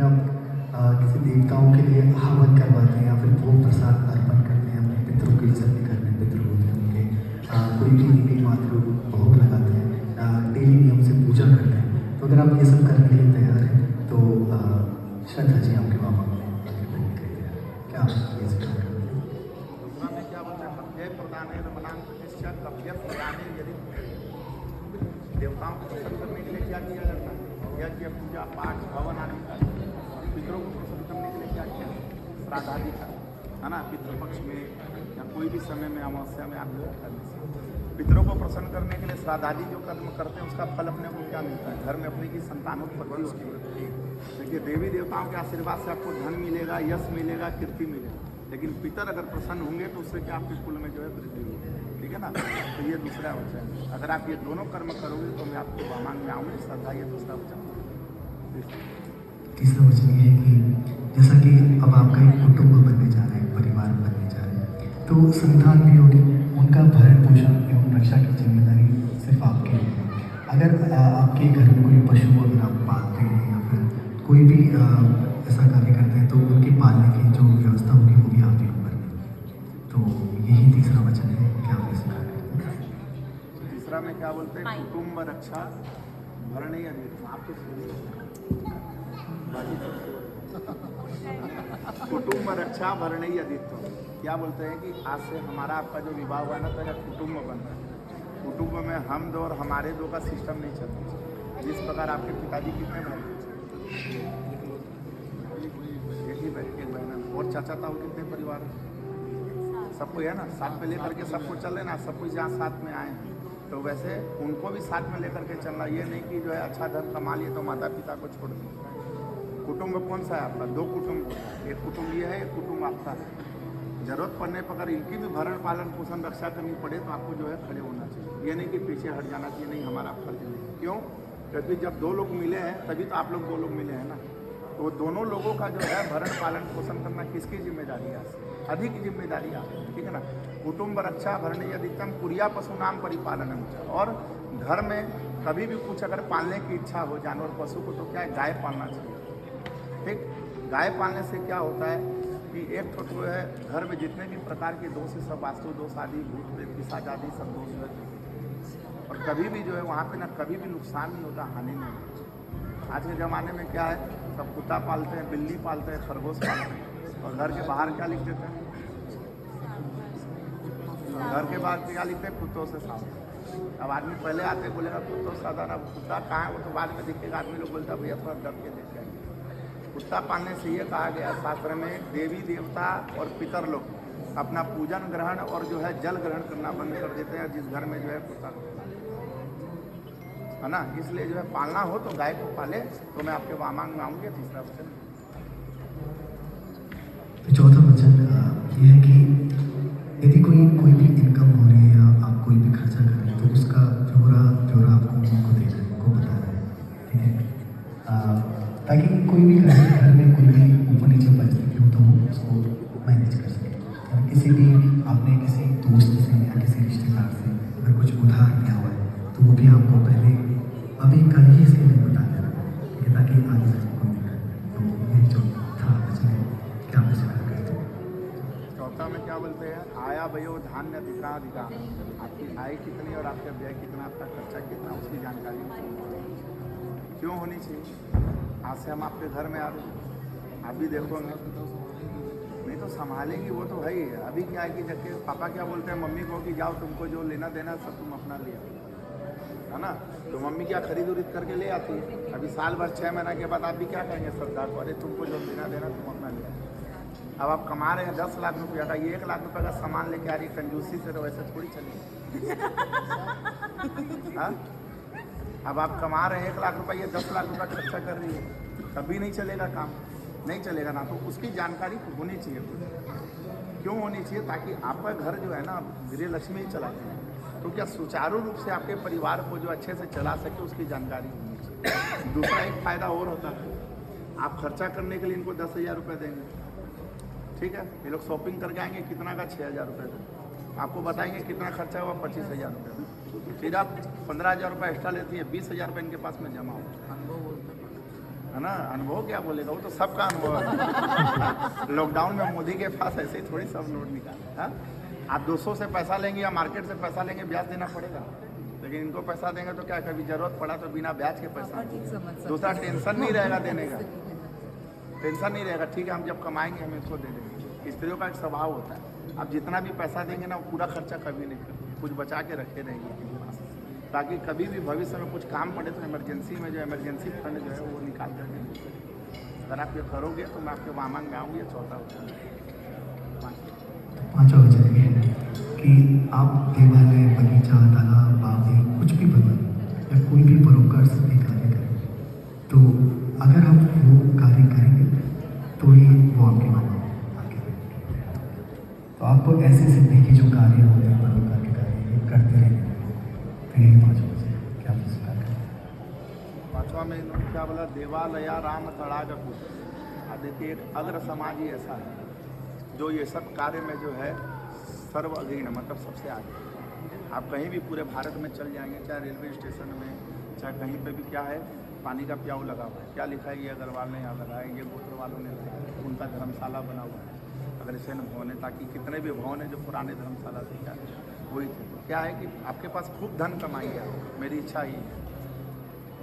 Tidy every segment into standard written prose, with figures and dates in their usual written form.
हम किसी देवताओं के लिए हवन करवाते हैं या फिर भोग प्रसाद अर्पण करते हैं, अपने पितरों की इज्जत भी करते हैं, पितृ होते हैं उनके कोई भी नीति मात्र भोग लगाते हैं, डेली नियम से पूजा करते हैं। तो अगर आप ये सब करने के लिए तैयार हैं तो श्रद्धा जी आपके मामा में आगे बढ़ने के लिए क्या आप ये सब करें? दूसरा में क्या बोलते हैं, अभ्यय प्रदान मनांग प्रतिष्ठा अभ्यय प्रदान यदि देवताओं को प्रसन्न करने के लिए क्या किया जाता है, यज्ञ पूजा पाठ हवन आदि का। पितरों को प्रसन्न करने के लिए क्या किया, श्राद्ध आदि का, है ना। पितृपक्ष में या कोई भी समय में अमावस्या में आप लोग करने से पितरों को प्रसन्न करने के लिए श्राद्ध आदि जो कर्म करते हैं उसका फल अपने को क्या मिलता है, घर में अपने की संतानोत्पत्ति होती है। देखिए देवी देवताओं के आशीर्वाद से आपको धन मिलेगा, यश मिलेगा, कीर्ति मिलेगा। लेकिन पितर अगर प्रसन्न होंगे तो उससे क्या आपके कुल में जो है वृद्धि होगी, ठीक है ना। तो ये दूसरा वचन है। अगर आप ये दोनों कर्म करोगे तो मैं आपको वामांग में आऊँगी, श्रद्धा ये दूसरा वचन। तीसरा वचन ये है कि जैसा कि अब आपका एक कुटुंब बनने जा रहा है, एक परिवार बनने जा रहा है, तो संतान भी होगी, उनका भरण पोषण एवं रक्षा की जिम्मेदारी सिर्फ आपके लिए है। अगर आपके घर में कोई पशु अगर आप पालते हैं या फिर कोई भी ऐसा कार्य करते हैं तो उनके पालने की जो व्यवस्था होगी वो भी आप ही को करनी है। तो यही तीसरा वचन है कि आप ऐसा करें। तीसरा में क्या बोलते हैं, कुटुंब रक्षा भरण यदि आपके कुटुंब रक्षा भरण यदित्व क्या बोलते हैं कि आज से हमारा आपका जो विवाह हुआ ना तो कुटुंब बन रहा है। कुटुंब में हम दो और हमारे दो का सिस्टम नहीं चलता। जिस प्रकार आपके पिताजी कितने भाई, एक ही बहन और चाचा ताऊ कितने परिवार, सबको है ना, साथ में लेकर के सबको चल रहे ना, सब कुछ यहाँ साथ में आए हैं। तो वैसे उनको भी साथ में लेकर के चलना, ये नहीं कि जो है अच्छा धन कमा लिए तो माता पिता को छोड़ दिए। कुटुंब कौन सा है आपका, दो कुटुंब, एक कुटुंब ये है, एक कुटुंब आपका है। जरूरत पड़ने पर अगर इनकी भी भरण पालन पोषण रक्षा करनी पड़े तो आपको जो है खड़े होना चाहिए। ये नहीं कि पीछे हट जाना चाहिए, नहीं हमारा फर्ज नहीं। क्यों, क्योंकि जब दो लोग मिले हैं तभी तो आप लोग दो लोग मिले हैं ना। तो दोनों लोगों का जो है भरण पालन पोषण करना किसकी जिम्मेदारी है, अधिक जिम्मेदारी है, ठीक है ना। कुटुंब रक्षा भरण यदितम कुरिया पशु नाम परिपालन है। और घर में कभी भी कुछ अगर पालने की इच्छा हो जानवर पशु को तो क्या है, गाय पालना चाहिए, ठीक। गाय पालने से क्या होता है कि एक तो है घर में जितने भी प्रकार के दोष है सब वास्तु दोष आदि भूत प्रेत पिशाच आदि सब दोष है। और कभी भी जो है वहाँ पे ना कभी भी नुकसान नहीं होता, हानि नहीं होती। आज के ज़माने में क्या है, सब कुत्ता पालते हैं, बिल्ली पालते हैं, खरगोश पालते हैं, और घर के बाहर क्या लिख देते हैं, घर के बाहर क्या लिखते हैं, कुत्तों से सावधान। अब आदमी पहले आते बोलेगा कुत्तों से सावधान, अब कुत्ता कहाँ है वो तो बाद में दिखेगा। आदमी लोग बोलता भैया थोड़ा डर के देख जाएंगे। कुत्ता पालने से ये कहा गया शास्त्र में, देवी देवता और पितर लोग अपना पूजन ग्रहण और जो है जल ग्रहण करना बंद कर देते हैं जिस घर में जो है कुत्ता है ना। इसलिए जो है पालना हो तो गाय को पाले। तो मैं आपके वामांग में आऊँगी। तीसरा वचन, चौथा वचन ये है कि यदि कोई भी इनकम हो रही है या आप कोई भी खर्चा कर रहे हैं तो उसका ब्यौरा आपको उनको देना है, उनको बताना है, ठीक है। ताकि कोई भी घर में कोई भी ऊपर नीचे परिस्थिति हो तो वो उसको मैनेज कर सके। किसी भी आपने किसी दोस्त से या किसी रिश्तेदार से अगर कुछ उधार लिया हुआ है तो वो भी आपको पहले अभी कल ही इसके लिए बता देना, ठीक है, ताकि आगे जाके कोई दिक्कत। तो यही चौथा वचन है कि आप इसे करते हैं। चौथा में क्या बोलते हैं, आया वयो धान्य अधिकाधिकार, आपकी आय कितनी और आपका व्यय कितना, आपका खर्चा कितना, उसकी जानकारी क्यों होनी चाहिए। आज से हम आपके घर में आ रहे, आप भी देखोगे नहीं तो संभालेंगी वो तो है ही। अभी क्या है कि जबकि पापा क्या बोलते हैं मम्मी को कि जाओ तुमको जो लेना देना सब तुम अपना लिया, है ना। तो मम्मी क्या खरीद उरीद करके ले आती है। अभी साल भर 6 महीना के बाद आप भी क्या कहेंगे श्रद्धा को, अरे तुमको जो लेना देना तुम अपना लिया। अब आप कमा रहे हैं 10 लाख रुपया का, ये 1 लाख रुपये का सामान लेके आ रही है कंजूसी से, तो वैसे थोड़ी चलेगी। हाँ, अब आप कमा रहे हैं 1 लाख रुपये, ये 10 लाख रुपया खर्चा कर रही है, कभी नहीं चलेगा काम, नहीं चलेगा ना। तो उसकी जानकारी होनी चाहिए। क्यों होनी चाहिए, ताकि आपका घर जो है ना गृह लक्ष्मी ही चलाते हैं, तो क्या सुचारू रूप से आपके परिवार को जो अच्छे से चला सके उसकी जानकारी होनी चाहिए। दूसरा एक फ़ायदा और होता है, आप खर्चा करने के लिए इनको 10,000 रुपये देंगे, ठीक है। ये लोग शॉपिंग करके आएंगे, कितना का 6,000 रुपये देंगे, आपको बताएंगे कितना खर्चा हुआ 25,000 रुपये। फिर आप 15,000 रुपये एक्स्ट्रा लेती है, 20,000 रुपये इनके पास में जमा हो। है ना। अनुभव क्या बोलेगा, वो तो सबका अनुभव है। लॉकडाउन में मोदी के पास ऐसे ही थोड़ी सब नोट निकाले। हाँ, आप 200 से पैसा लेंगे या मार्केट से पैसा लेंगे, ब्याज देना पड़ेगा। लेकिन इनको पैसा देंगे तो क्या, कभी जरूरत पड़ा तो बिना ब्याज के पैसा, दूसरा टेंशन नहीं रहेगा देने का, टेंशन नहीं रहेगा। ठीक है, हम जब कमाएंगे हम इसको दे देंगे। स्त्रियों का एक स्वभाव होता है, आप जितना भी पैसा देंगे ना, वो पूरा खर्चा कभी नहीं करेंगे, कुछ बचा के रखे रहेंगे ताकि कभी भी भविष्य में कुछ काम पड़े तो इमरजेंसी में जो इमरजेंसी फंड जो है वो निकाल कर देंगे। अगर आप ये करोगे तो मैं आपके वामांग में आऊँगी। चौथा वचन, पांचवा वचन ये है कि आप देवालय, बगीचा, तालाब, बाग, कुछ भी बनवाएं या कोई भी परोपकार से भी कार्य करें, तो अगर हम वो कार्य करेंगे तो ही वो आपके मामा आगे बढ़ेंगे। तो आप ऐसे सिद्धि के जो कार्य होते हैं, परोपकार के कार्य, ये करते रहेंगे। तो यही पाँचवा वचन है कि आप इस कार्य करें। पाँचवा में इन्होंने क्या बोला, देवालया राम तड़ाग कूप। देखिए, एक अग्र समाज ही ऐसा है जो ये सब कार्य में जो है सर्व अग्रणी, मतलब सबसे आगे। आप कहीं भी पूरे भारत में चल जाएंगे, चाहे रेलवे स्टेशन में, चाहे कहीं पे भी, क्या है, पानी का प्याऊ लगा हुआ है। क्या लिखा है, ये अग्रवाल ने यहाँ लगाया, ये गोत्र वालों ने लगाया, उनका धर्मशाला बना हुआ है। अगर इसे न भवन है, ताकि कितने भी भवन है जो पुराने धर्मशाला थे, क्या वही थे। तो क्या है कि आपके पास खूब धन कमाइए, मेरी इच्छा ही है।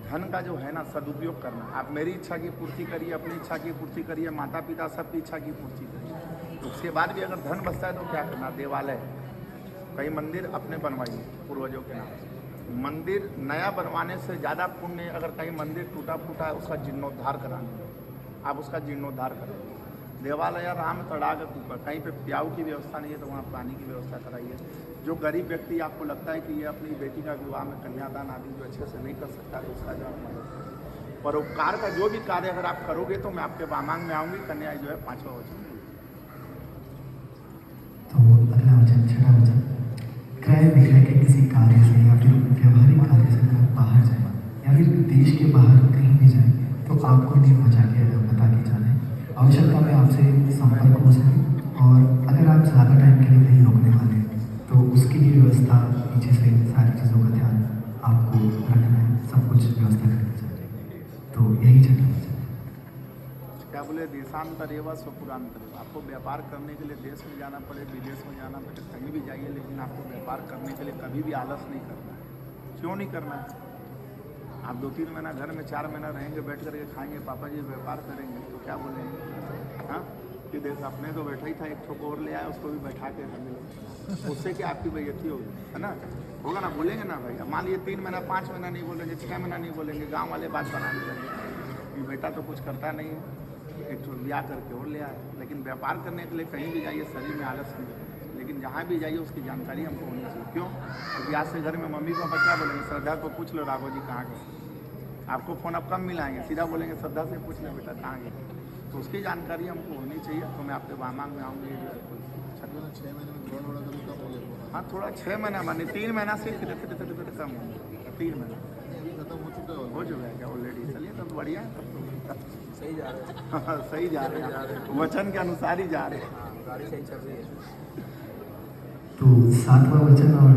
धन का जो है ना सदुपयोग करना। आप मेरी इच्छा की पूर्ति करिए, अपनी इच्छा की पूर्ति करिए, माता पिता सबकी इच्छा की पूर्ति करिए। तो उसके बाद भी अगर धन बचता है तो क्या करना, देवालय, कई मंदिर अपने बनवाइए पूर्वजों के नाम। मंदिर नया बनवाने से ज़्यादा पुण्य, अगर कहीं मंदिर टूटा फूटा है उसका जीर्णोद्धार कराना, आप उसका जीर्णोद्धार करें। देवालय राम तड़ाग ऊपर, कहीं पे प्याऊ की व्यवस्था नहीं है तो वहाँ पानी की व्यवस्था कराइए। जो गरीब व्यक्ति आपको लगता है कि ये अपनी बेटी का विवाह में कन्यादान आदि जो अच्छे से नहीं कर सकता है, उसका जो आप मदद करें। परोपकार का जो भी कार्य अगर आप करोगे तो मैं आपके वामांग में आऊँगी। कन्या जो है पाँचवा वचन। तो अगला वचन, छठा वचन, क्रय विक्रय के किसी कार्य से या फिर व्यवहारिक कार्य से अगर आप बाहर जाए या फिर देश के बाहर कहीं भी जाए तो आपको नहीं बता के जाना है। आवश्यकता में आपसे संपर्क हो सके, और अगर आप ज़्यादा टाइम के लिए कहीं रुकने वाले हैं तो उसकी भी व्यवस्था, पीछे से सारी चीज़ों का ध्यान आपको रखना है, सब कुछ व्यवस्था करके चाहिए। तो यही छठा वचन। क्या बोले, देशांतर एवं स्वपुरांतर। आपको व्यापार करने के लिए देश में जाना पड़े, विदेश में जाना पड़े, कहीं भी जाइए, लेकिन आपको व्यापार करने के लिए कभी भी आलस नहीं करना है। क्यों नहीं करना है? आप 2-3 महीना घर में, 4 महीना रहेंगे, बैठ करके खाएंगे, पापा जी व्यापार करेंगे तो क्या बोलेंगे, हाँ कि देख अपने तो बैठा ही था, एक ठोक और ले आया, उसको भी बैठा के मिले, उससे क्या आपकी बेइज्जती होगी, है ना, होगा ना, बोलेंगे ना भाई। मान लीजिए 3 महीना, 5 महीना नहीं बोलेंगे, 6 महीना नहीं बोलेंगे, गाँव वाले बात बना देंगे कि बेटा तो कुछ करता नहीं है, एक ठोक ब्याह करके और ले आया। लेकिन व्यापार करने के लिए कहीं भी जाइए, शरीर में आलस नहीं, लेकिन जहाँ भी जाइए उसकी जानकारी हमको होनी चाहिए। क्यों? क्योंकि आज से घर में मम्मी पापा क्या बोलेंगे, श्रद्धा को पूछ लो राघव जी कहाँ गए। आपको फ़ोन अब कम मिलाएंगे, सीधा बोलेंगे श्रद्धा से पूछ लो बेटा कहाँ गए। तो उसकी जानकारी हमको होनी चाहिए। तो मैं आपके वामांग में आऊँगी। 6 महीने में ड्रोन वाला कभी कम हो गया। हाँ, थोड़ा 6 महीना माने 3 महीना से धीरे धीरे कम हो गया। 3 महीना खत्म हो चुका है। हो चुका है क्या ऑलरेडी? चलिए तब बढ़िया है, तब तो सही जा रहे हैं। सही जा रहे हैं, वचन के अनुसार ही जा रहे हैं। गाड़ी सही चल रही है। तो 7वां वचन और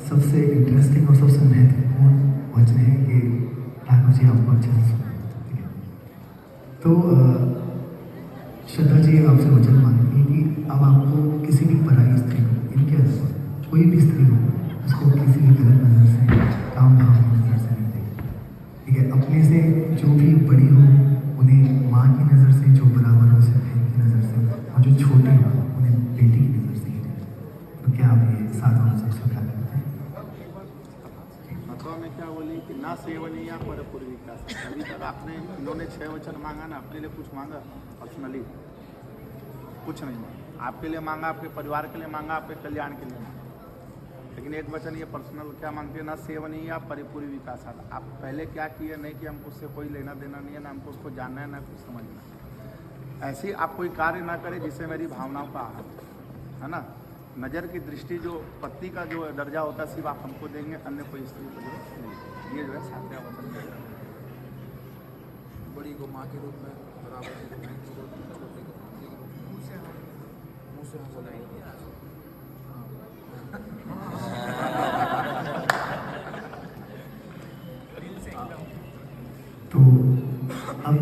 सबसे इंटरेस्टिंग और सबसे महत्वपूर्ण वचन है कि राघव जी आपको अच्छे से सुना, ठीक है। तो श्रद्धा जी आपसे वचन मांगती है कि अब आपको किसी भी पराई स्त्री को, इनके अलावा कोई भी स्त्री हो, उसको किसी भी गलत नज़र से, काम भाव की नज़र से नहीं देखें, ठीक है। अपने से जो भी बड़ी हो उन्हें माँ की नज़र से, जो बराबर हो उसे बहन की नज़र से, और जो छोटे हो उन्हें बेटी की नज़र से ही देखें। तो क्या आप ये 7वां वचन स्वीकार करते हैं? अथवा में क्या बोली कि ना सेवनीय पर पूर्विका। अभी तक आपने, इन्होंने 6 वचन मांगा ना, अपने लिए कुछ मांगा पर्सनली? कुछ नहीं मांगा। आपके लिए मांगा, आपके परिवार के लिए मांगा, आपके कल्याण के लिए मांगा। लेकिन एक वचन ये पर्सनल क्या मांगते हैं, ना सेवनीय परिपूर्ण विकास। आप पहले क्या किए नहीं कि हमको उससे कोई लेना देना नहीं है, ना हमको उसको जानना है, ना कुछ समझना है। ऐसे आप कोई कार्य ना करें जिससे मेरी भावनाओं का आहत, है ना। नज़र की दृष्टि जो पत्नी का जो दर्जा होता है सिर्फ आप हमको देंगे, अन्य कोई स्त्री को जो नहीं। ये जो है 7वां वचन है। बड़ी को माँ के रूप में, बराबर की को बहन के रूप में, छोटे को पत्नी के रूप में, मुँह से हम बोलेंगे। तो अब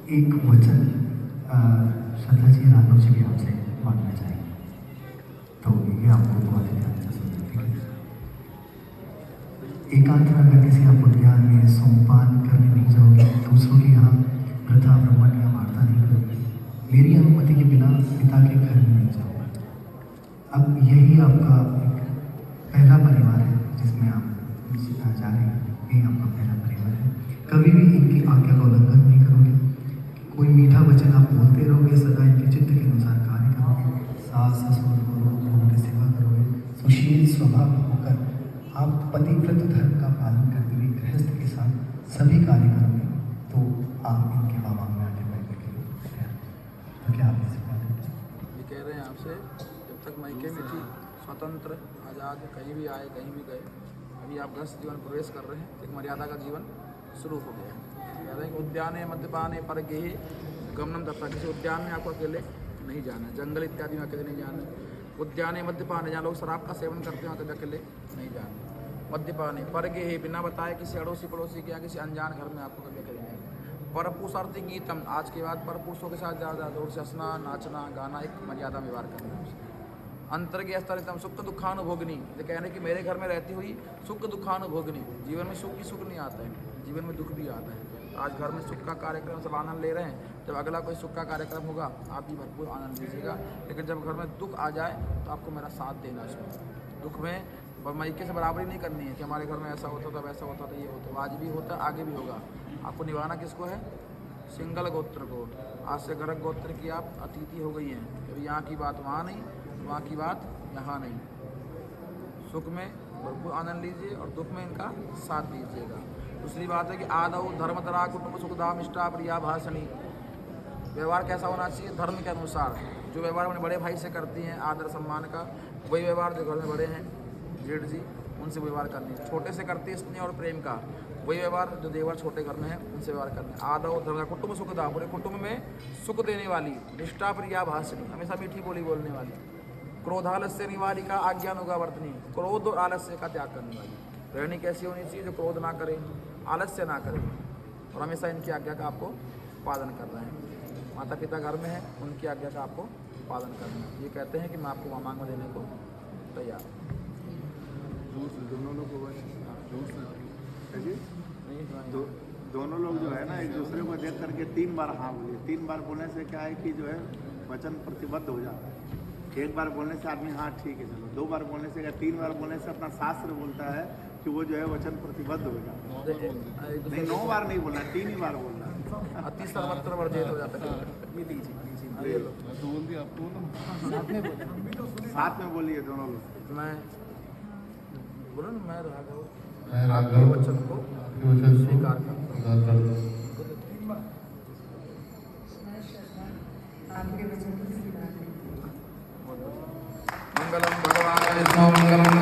एक वचन श्रद्धा जी राघव जी भी आपसे मांगना चाहेंगे, तो ये आपको बहुत ही ध्यान से सुनना, ठीक है। एकांत में अगर किसी आप उद्यान में सोमपान करने नहीं जाओगे, दूसरों के यहाँ वृथा भ्रमण या वार्ता नहीं करोगे, मेरी अनुमति के बिना पिता के घर में नहीं जाओगे। अब यही आपका एक पहला परिवार है जिसमें आप जा रहे हैं, यही आपका पहला परिवार है। कभी भी इनकी आज्ञा का उल्लंघन नहीं करोगे, कोई मीठा वचन आप बोलते रहोगे, सदा इनके चित्त के अनुसार कार्य करोगे, सास ससुर गुरु की सेवा करोगे, सुशील स्वभाव होकर आप पतिव्रत धर्म का पालन करते हुए गृहस्थ के साथ सभी कार्य करोगे, तो आप इनके बाबा में आगे बढ़ने के लिए तैयार हैं। तो क्या आप इसे पालन करें? ये कह रहे हैं आपसे, जब तक मायके में थी स्वतंत्र आज़ाद, कहीं भी आए कहीं भी गए, अभी आप गृहस्थ जीवन प्रवेश कर रहे हैं, एक मर्यादा का जीवन शुरू हो गया है। कह रहे हैं कि उद्याने मद्यपाने पर गेहे गमनम दत्ता, किसी उद्यान में आपको अकेले नहीं जाना है, जंगल इत्यादि में अकेले नहीं जाना है। उद्याने मद्यपाने, जहाँ लोग शराब का सेवन करते हैं वहाँ कभी अकेले नहीं जाना। मद्यपाने पर गेहे, बिना बताए किसी अड़ोसी पड़ोसी के या किसी अनजान घर में आपको कभी अकेले नहीं। परपुरुषार्थी गीतम, आज के बाद परपुरुषों के साथ ज़्यादा दूर से हंसना नाचना गाना, एक मर्यादा में व्यवहार करना है। अंतर्गे स्तरितम सुख दुखानुभोगनी, ये कह रहे हैं कि मेरे घर में रहती हुई सुख दुखानुभोगनी, जीवन में सुख ही सुख नहीं आता है, जीवन में दुख भी आता है। तो आज घर में सुख का कार्यक्रम सब आनंद ले रहे हैं, जब अगला कोई सुख का कार्यक्रम होगा आप भी भरपूर आनंद लीजिएगा। लेकिन जब घर में दुख आ जाए तो आपको मेरा साथ देना है। उसमें दुख में मायके से बराबरी नहीं करनी है कि हमारे घर में ऐसा होता था वैसा होता था, ये होता, आज भी होता आगे भी होगा। आपको निभाना किसको है? सिंगल गोत्र को। आज से गर्ग गोत्र की आप अतिथि हो गई हैं, कभी यहाँ की बात वहाँ नहीं, वहाँ की बात यहाँ नहीं। सुख में भरपूर आनंद लीजिए और दुख में इनका साथ दीजिएगा। दूसरी बात है कि आदौ धर्मतरा कुटुंब सुखधाम इष्टा प्रिया भाषणी, व्यवहार कैसा होना चाहिए? धर्म के अनुसार। जो व्यवहार अपने बड़े भाई से करती हैं आदर सम्मान का, वही व्यवहार जो घर में बड़े हैं जेठ जी उनसे व्यवहार करनी है। छोटे से करती है स्नेह और प्रेम का, वही व्यवहार जो देवर छोटे घर में है उनसे व्यवहार करना है। आदौ धर्म कुटुंब सुखदा, पूरे कुटुंब में सुख देने वाली, निष्ठा प्रिया भाषणी, हमेशा मीठी बोली बोलने वाली। क्रोधालस्य निवारिका आज्ञानुगा वर्तनी, क्रोध और आलस्य का त्याग करने वाली। रहनी कैसी होनी चाहिए? जो क्रोध ना करे, आलस्य ना करे और हमेशा इनकी आज्ञा का आपको पालन करना है। माता पिता घर में है, उनकी आज्ञा का आपको पालन करना है। ये कहते हैं कि मैं आपको मांग में देने को तैयार हूँ। दोनों लोग दोनों लोग जो है ना एक दूसरे को देख करके 3 बार हाँ बोलिए। 3 बार बोलने से क्या है कि जो है वचन प्रतिबद्ध हो जाता है। एक बार बोलने से आदमी हाँ ठीक है चलो, 2 बार बोलने से, 3 बार बोलने से अपना शास्त्र बोलता है कि वो जो है वचन प्रतिबद्ध हो जाता है। नहीं 9 बार नहीं बोलना, 3 ही बार बोलना। अति सर्वत्र वर्जित हो जाता है। ये लीजिए ये लो। साथ में बोलिए दोनों लोग। मैं बोलो ना, मैं राघव मैं आपके राघव वचन को वचन को स्वीकार करता हूँ। स्वीकार करता हूँ। मंगलम भगवान विष्णु मंगलम